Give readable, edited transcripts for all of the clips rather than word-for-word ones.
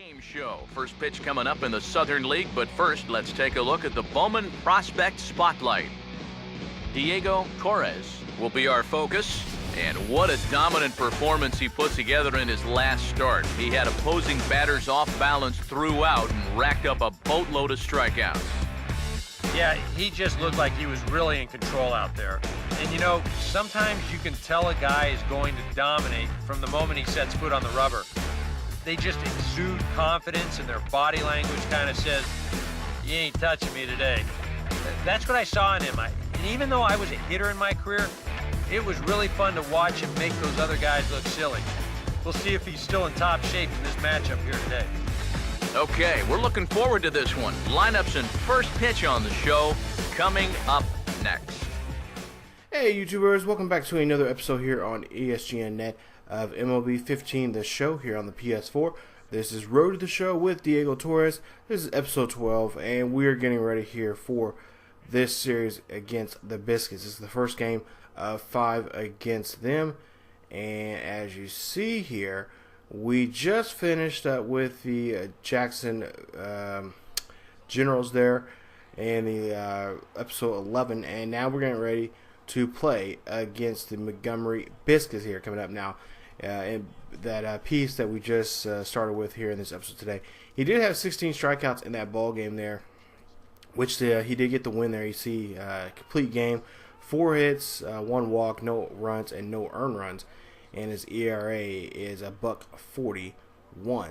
Game show. First pitch coming up in the Southern League, but first let's take a look at the Bowman Prospect Spotlight. Diego Torres will be our focus, and what a dominant performance he put together in his last start. He had opposing batters off balance throughout and racked up a boatload of strikeouts. Yeah, he just looked like he was really in control out there. And you know, sometimes you can tell a guy is going to dominate from the moment he sets foot on the rubber. They just exude confidence, and their body language kind of says, you ain't touching me today. That's what I saw in him. And even though I was a hitter in my career, it was really fun to watch him make those other guys look silly. We'll see if he's still in top shape in this matchup here today. Okay, we're looking forward to this one. Lineups and first pitch on the show coming up next. Hey YouTubers, welcome back to another episode here on ESGNet of MLB 15, the show here on the PS4. This is Road to the Show with Diego Torres. This is episode 12, and we're getting ready here for this series against the Biscuits. This is the first game of 5 against them, and as you see here, we just finished up with the Jackson Generals there in the episode 11, and now we're getting ready to play against the Montgomery Biscuits here coming up now. And that piece that we just started with here in this episode today, he did have 16 strikeouts in that ball game there, which he did get the win there. You see, complete game, 4 hits, 1 walk, no runs, and no earned runs, and his ERA is a .41.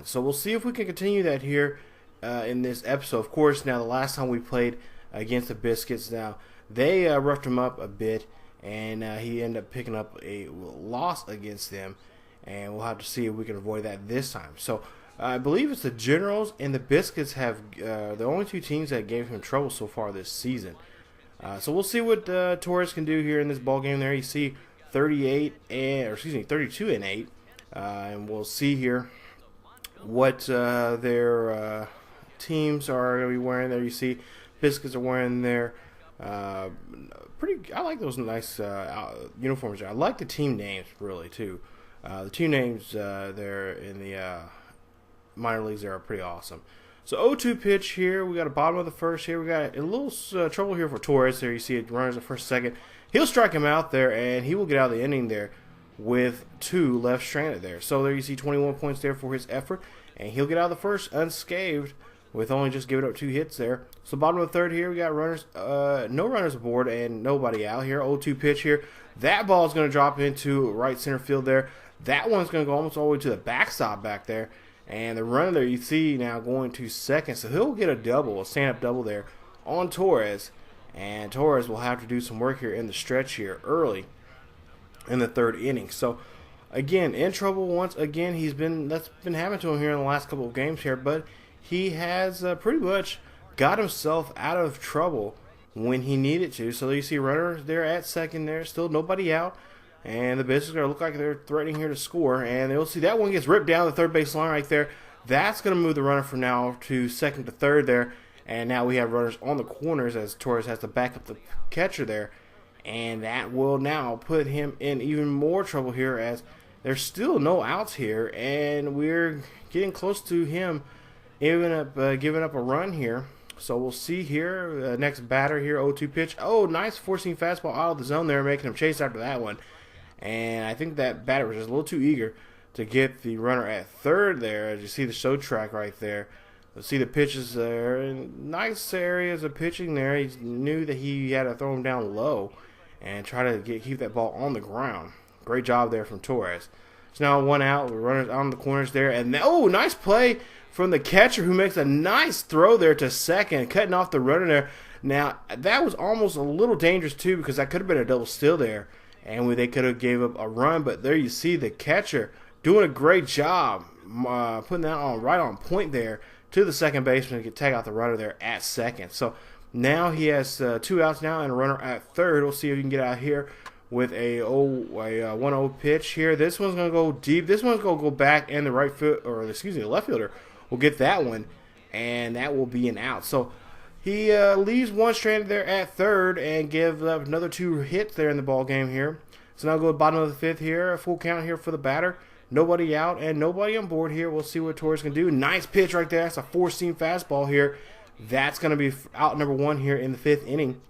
So we'll see if we can continue that here in this episode. Of course, now the last time we played against the Biscuits, now they roughed him up a bit, and he ended up picking up a loss against them, and we'll have to see if we can avoid that this time. So I believe it's the Generals and the Biscuits have the only 2 teams that gave him trouble so far this season. So we'll see what Torres can do here in this ball game. There you see 32 and 8, and we'll see here what their teams are going to be wearing. There you see Biscuits are wearing their I like those nice uniforms. I like the team names really too. The team names there in the minor leagues there are pretty awesome. So 0-2 pitch here. We got a bottom of the first here. We got a little trouble here for Torres. There you see it runners at first, second. He'll strike him out there, and he will get out of the inning there with 2 left stranded there. So there you see 21 points there for his effort, and he'll get out of the first unscathed with only just giving up 2 hits there. So bottom of the third here, we got runners, no runners aboard and nobody out here. 0-2 pitch here. That ball is going to drop into right center field there. That one's going to go almost all the way to the backstop back there. And the runner there you see now going to second. So he'll get a double, a stand-up double there on Torres. And Torres will have to do some work here in the stretch here early in the 3rd inning. So again, in trouble once again. That's been happening to him here in the last couple of games here, but he has pretty much got himself out of trouble when he needed to. So you see runners there at second there, still nobody out, and the Biscuits are going to look like they're threatening here to score, and you'll see that one gets ripped down the third base line right there. That's going to move the runner from now to second to third there, and now we have runners on the corners as Torres has to back up the catcher there, and that will now put him in even more trouble here as there's still no outs here, and we're getting close to him giving up a run here. So we'll see here. Next batter here, 0-2 pitch. Oh, nice forcing fastball out of the zone there, making him chase after that one. And I think that batter was just a little too eager to get the runner at third there. As you see the show track right there. You'll see the pitches there. And nice areas of pitching there. He knew that he had to throw him down low and try to keep that ball on the ground. Great job there from Torres. So now 1 out. The runners on the corners there. And oh, nice play from the catcher who makes a nice throw there to second, cutting off the runner there. Now, that was almost a little dangerous too because that could have been a double steal there, and they could have gave up a run. But there you see the catcher doing a great job putting that on right on point there to the second baseman to take out the runner there at second. So now he has 2 outs now and a runner at third. We'll see if he can get out here with a 1-0 pitch here. This one's going to go deep. This one's going to go back, and the the left fielder will get that one, and that will be an out. So he leaves 1 stranded there at third and gives up another 2 hits there in the ball game here. So now go to the bottom of the 5th here, a full count here for the batter. Nobody out and nobody on board here. We'll see what Torres can do. Nice pitch right there. That's a 4-seam fastball here. That's going to be out number 1 here in the 5th inning.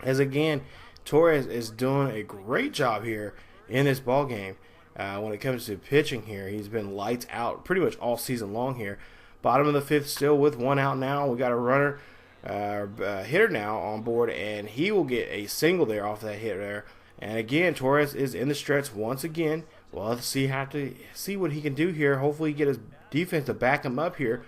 As again, Torres is doing a great job here in this ball game. When it comes to pitching here, he's been lights out pretty much all season long here. Bottom of the 5th still with 1 out now. We got a runner, hitter now on board, and he will get a single there off that hit there. And again, Torres is in the stretch once again. We'll have to see what he can do here. Hopefully get his defense to back him up here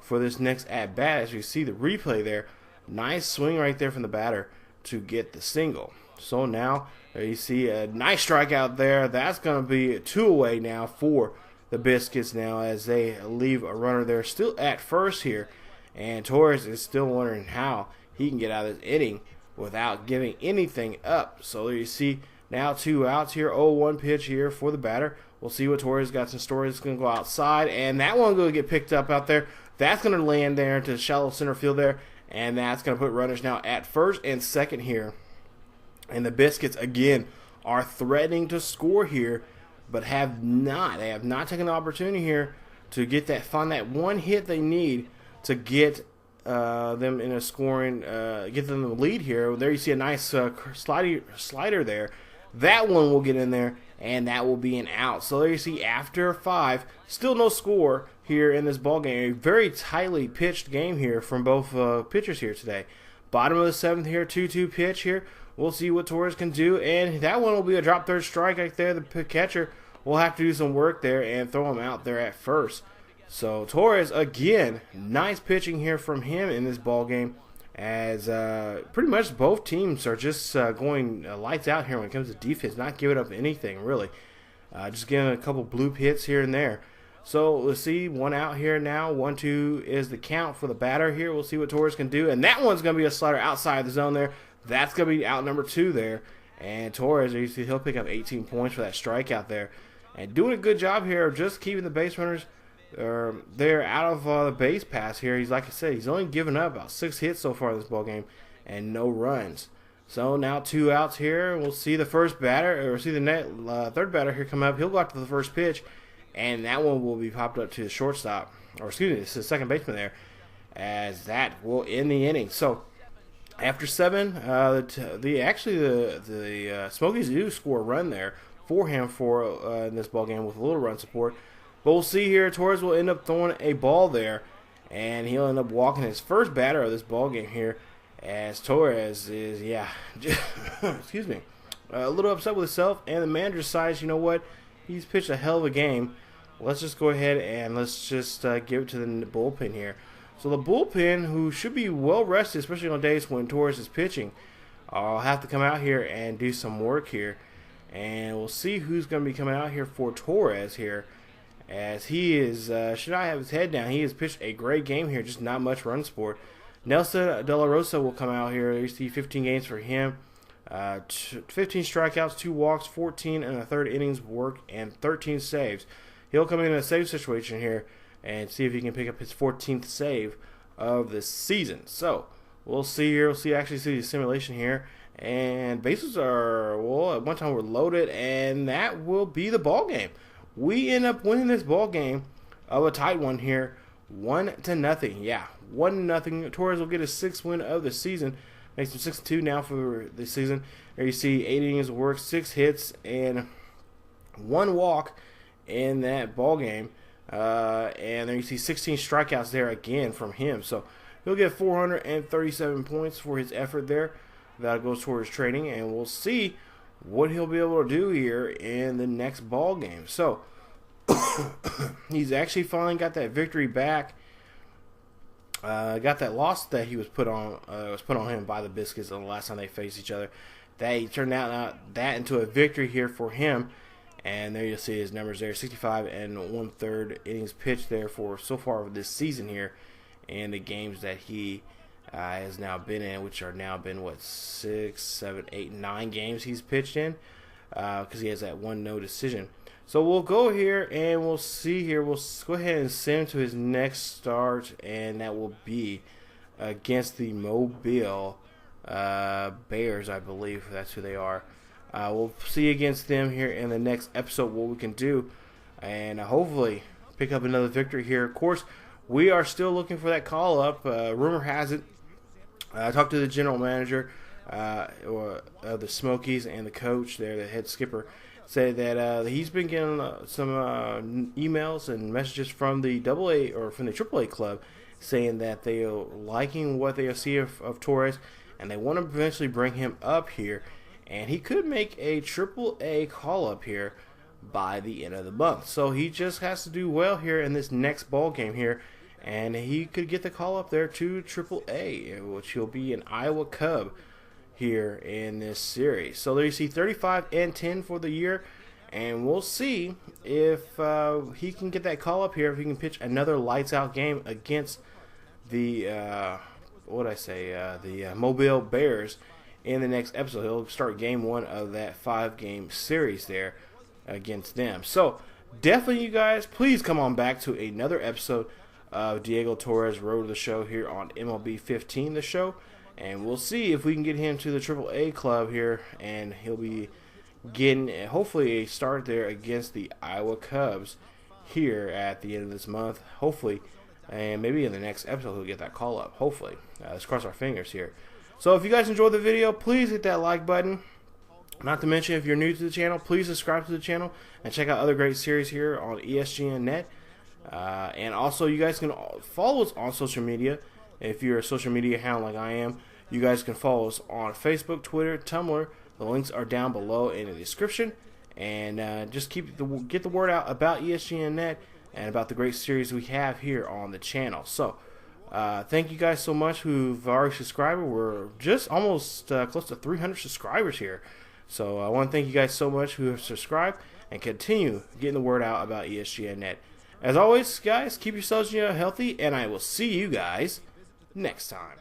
for this next at-bat. As you see the replay there, nice swing right there from the batter to get the single. So now you see a nice strikeout there. That's going to be 2 away now for the Biscuits now as they leave a runner there still at first here. And Torres is still wondering how he can get out of this inning without giving anything up. So there you see now 2 outs here. 0-1 pitch here for the batter. We'll see what Torres got some stories. It's going to go outside, and that one going to get picked up out there. That's going to land there into shallow center field there, and that's going to put runners now at first and second here. And the Biscuits again are threatening to score here, but have not. They have not taken the opportunity here to find that one hit they need to get them in a scoring, get them the lead here. There you see a nice slider there. That one will get in there, and that will be an out. So there you see after 5, still no score here in this ball game. A very tightly pitched game here from both pitchers here today. Bottom of the 7th here, 2-2 pitch here. We'll see what Torres can do, and that one will be a drop third strike right there. The catcher will have to do some work there and throw him out there at first. So Torres, again, nice pitching here from him in this ball game, as pretty much both teams are just going lights out here when it comes to defense, not giving up anything really. Just getting a couple bloop hits here and there. So let's see, 1 out here now. 1-2 is the count for the batter here. We'll see what Torres can do, and that one's going to be a slider outside the zone there. That's going to be out number 2 there. And Torres, you see, he'll pick up 18 points for that strikeout there. And doing a good job here of just keeping the base runners there out of the base pass here. He's, like I said, he's only given up about 6 hits so far in this ball game and no runs. So now 2 outs here. We'll see the first batter, or see the third batter here come up. He'll go out to the first pitch, and that one will be popped up to the shortstop, or excuse me, it's the second baseman there, as that will end the inning. So after 7, the Smokies do score a run there for him in this ball game with a little run support. But we'll see here, Torres will end up throwing a ball there, and he'll end up walking his first batter of this ball game here, as Torres is, excuse me, a little upset with himself, and the manager decides, you know what, he's pitched a hell of a game. Let's just go ahead and let's just give it to the bullpen here. So the bullpen, who should be well rested, especially on days when Torres is pitching, will have to come out here and do some work here. And we'll see who's going to be coming out here for Torres here, as he is, should not have his head down. He has pitched a great game here, just not much run support. Nelson De La Rosa will come out here. You see 15 games for him. 15 strikeouts, 2 walks, 14 and a third innings work, and 13 saves. He'll come in a save situation here and see if he can pick up his 14th save of the season. So we'll see here. We'll actually see the simulation here, and bases are, well, at one time were loaded, and that will be the ball game. We end up winning this ball game of a tight one here, 1-0. Yeah, 1-0. Torres will get his 6th win of the season. Makes him 6-2 now for the season. There you see 8 innings of work, 6 hits, and 1 walk in that ball game. And there you see 16 strikeouts there again from him. So he'll get 437 points for his effort there. That goes towards training, and we'll see what he'll be able to do here in the next ball game. So he's actually finally got that victory back. Got that loss that he was put on him by the Biscuits the last time they faced each other. They turned out that into a victory here for him, and there you'll see his numbers there: 65 and 1/3 innings pitched there for so far this season here, and the games that he has now been in, which are now been 6, 7, 8, 9 games he's pitched in, because he has that 1 no decision. So we'll go here and we'll see here. We'll go ahead and send him to his next start, and that will be against the Mobile Bears, I believe that's who they are. We'll see against them here in the next episode what we can do. and hopefully pick up another victory here. Of course, we are still looking for that call up. Rumor has it, I talked to the general manager of the Smokies and the coach there, the head skipper, say that he's been getting some emails and messages from the AA or from the AAA club saying that they are liking what they see of Torres, and they want to eventually bring him up here, and he could make a AAA call up here by the end of the month. So he just has to do well here in this next ball game here, and he could get the call up there to AAA, which he'll be an Iowa Cub here in this series. So there you see 35-10 for the year, and we'll see if he can get that call up here, if he can pitch another lights out game against the the Mobile Bears in the next episode. He'll start game 1 of that 5-game series there against them. So definitely, you guys, please come on back to another episode of Diego Torres Road to the Show here on MLB 15 the show, and we'll see if we can get him to the AAA club here, and he'll be getting hopefully a start there against the Iowa Cubs here at the end of this month, hopefully, and maybe in the next episode he'll get that call up, hopefully. Let's cross our fingers here. So if you guys enjoyed the video, please hit that like button. Not to mention, if you're new to the channel, please subscribe to the channel and check out other great series here on ESGNet. And also, you guys can follow us on social media. If you're a social media hound like I am, you guys can follow us on Facebook, Twitter, Tumblr. The links are down below in the description. And just get the word out about ESGNet and about the great series we have here on the channel. So, thank you guys so much who've already subscribed. We're just almost close to 300 subscribers here. So I want to thank you guys so much who have subscribed and continue getting the word out about ESGNet. As always, guys, keep yourselves healthy, and I will see you guys next time.